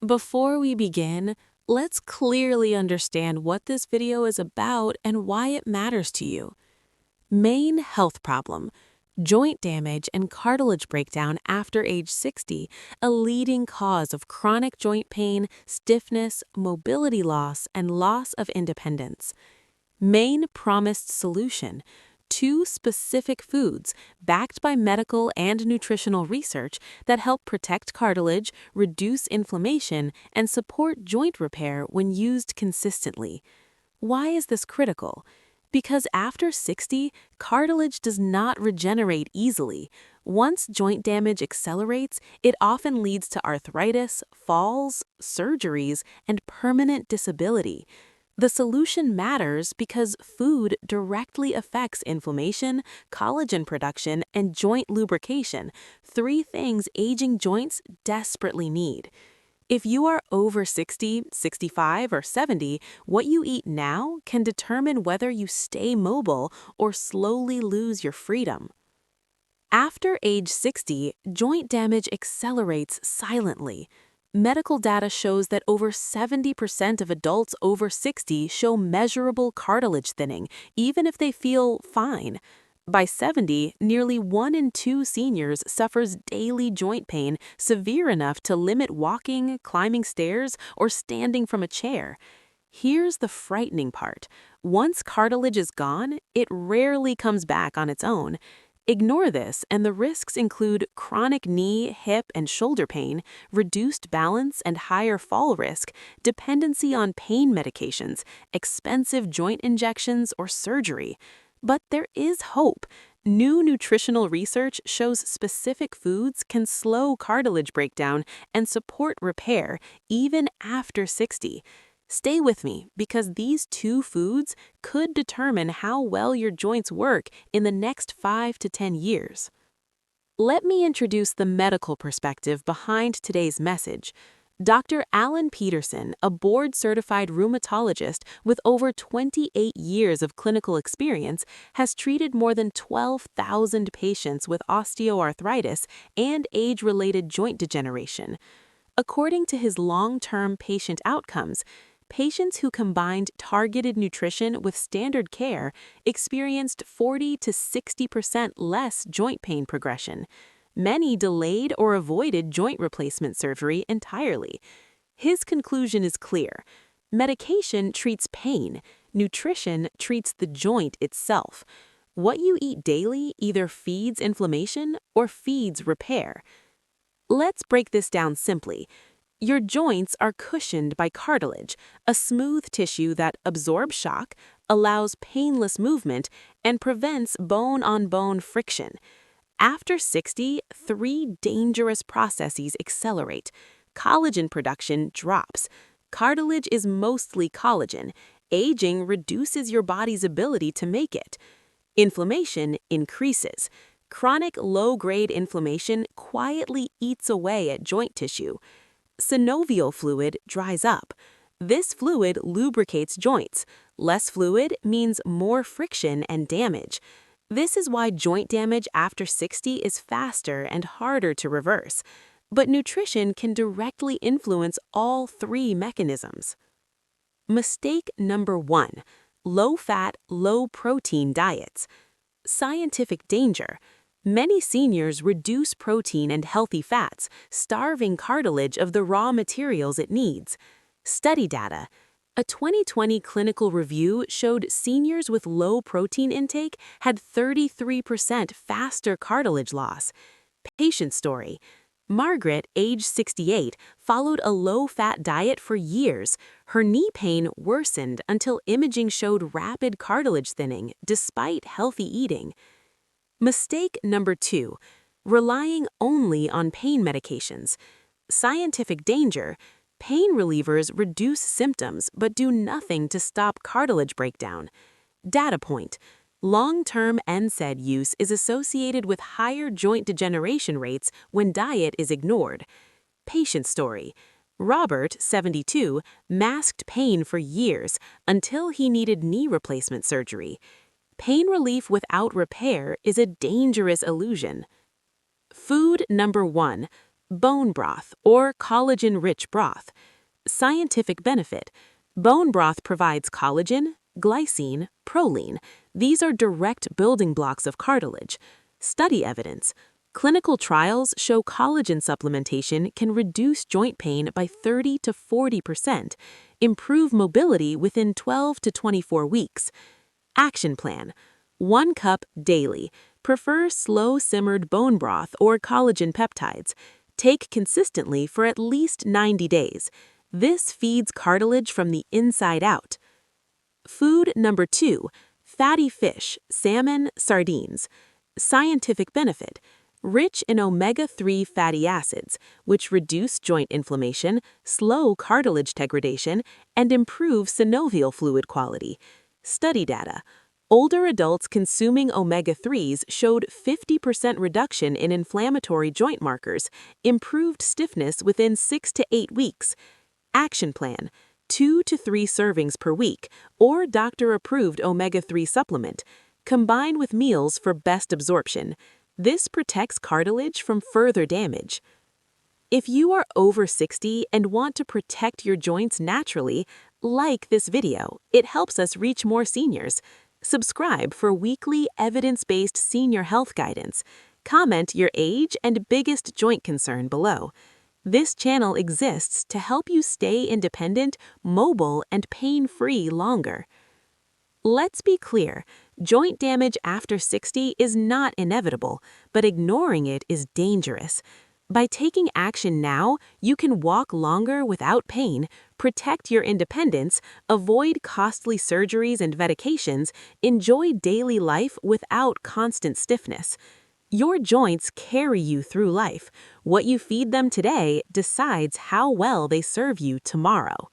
Before we begin, let's clearly understand what this video is about and why it matters to you. Main health problem: joint damage and cartilage breakdown after age 60, a leading cause of chronic joint pain, stiffness, mobility loss, and loss of independence. Main promised solution: two specific foods backed by medical and nutritional research that help protect cartilage, reduce inflammation, and support joint repair when used consistently. Why is this critical? Because after 60, cartilage does not regenerate easily. Once joint damage accelerates, it often leads to arthritis, falls, surgeries, and permanent disability. The solution matters because food directly affects inflammation, collagen production, and joint lubrication, three things aging joints desperately need. If you are over 60, 65, or 70, what you eat now can determine whether you stay mobile or slowly lose your freedom. After age 60, joint damage accelerates silently. Medical data shows that over 70% of adults over 60 show measurable cartilage thinning, even if they feel fine. By 70, nearly 1 in 2 seniors suffers daily joint pain severe enough to limit walking, climbing stairs, or standing from a chair. Here's the frightening part. Once cartilage is gone, it rarely comes back on its own. Ignore this, and the risks include chronic knee, hip, and shoulder pain, reduced balance and higher fall risk, dependency on pain medications, expensive joint injections, or surgery. But there is hope. New nutritional research shows specific foods can slow cartilage breakdown and support repair even after 60. Stay with me, because these two foods could determine how well your joints work in the next 5 to 10 years. Let me introduce the medical perspective behind today's message. Dr. Alan Peterson, a board-certified rheumatologist with over 28 years of clinical experience, has treated more than 12,000 patients with osteoarthritis and age-related joint degeneration. According to his long-term patient outcomes, patients who combined targeted nutrition with standard care experienced 40 to 60% less joint pain progression. Many delayed or avoided joint replacement surgery entirely. His conclusion is clear. Medication treats pain. Nutrition treats the joint itself. What you eat daily either feeds inflammation or feeds repair. Let's break this down simply. Your joints are cushioned by cartilage, a smooth tissue that absorbs shock, allows painless movement, and prevents bone-on-bone friction. After 60, 3 dangerous processes accelerate. Collagen production drops. Cartilage is mostly collagen. Aging reduces your body's ability to make it. Inflammation increases. Chronic low-grade inflammation quietly eats away at joint tissue. Synovial fluid dries up. This fluid lubricates joints. Less fluid means more friction and damage. This is why joint damage after 60 is faster and harder to reverse. But nutrition can directly influence all 3 mechanisms. Mistake number 1: low-fat, low-protein diets. Scientific danger: many seniors reduce protein and healthy fats, starving cartilage of the raw materials it needs. Study data: a 2020 clinical review showed seniors with low protein intake had 33% faster cartilage loss. Patient story: Margaret, age 68, followed a low-fat diet for years. Her knee pain worsened until imaging showed rapid cartilage thinning despite healthy eating. Mistake number 2: relying only on pain medications. Scientific danger: pain relievers reduce symptoms but do nothing to stop cartilage breakdown. Data point: long-term NSAID use is associated with higher joint degeneration rates when diet is ignored. Patient story: Robert, 72, masked pain for years until he needed knee replacement surgery. Pain relief without repair is a dangerous illusion. Food number 1: Bone broth or collagen-rich broth. Scientific benefit. Bone broth provides collagen, glycine, proline. These are direct building blocks of cartilage. Study evidence. Clinical trials show collagen supplementation can reduce joint pain by 30 to 40%, improve mobility within 12 to 24 weeks. Action plan. 1 cup daily. Prefer slow-simmered bone broth or collagen peptides. Take consistently for at least 90 days. This feeds cartilage from the inside out. Food number 2. Fatty fish, salmon, sardines. Scientific benefit. Rich in omega-3 fatty acids, which reduce joint inflammation, slow cartilage degradation, and improve synovial fluid quality. Study data. Older adults consuming omega-3s showed 50% reduction in inflammatory joint markers, improved stiffness within 6 to 8 weeks. Action plan. 2 to 3 servings per week, or doctor-approved omega-3 supplement. Combine with meals for best absorption. This protects cartilage from further damage. If you are over 60 and want to protect your joints naturally, like this video. It helps us reach more seniors. Subscribe for weekly evidence-based senior health guidance. Comment your age and biggest joint concern below. This channel exists to help you stay independent, mobile, and pain-free longer. Let's be clear, joint damage after 60 is not inevitable, but ignoring it is dangerous. By taking action now, you can walk longer without pain, protect your independence, avoid costly surgeries and medications, enjoy daily life without constant stiffness. Your joints carry you through life. What you feed them today decides how well they serve you tomorrow.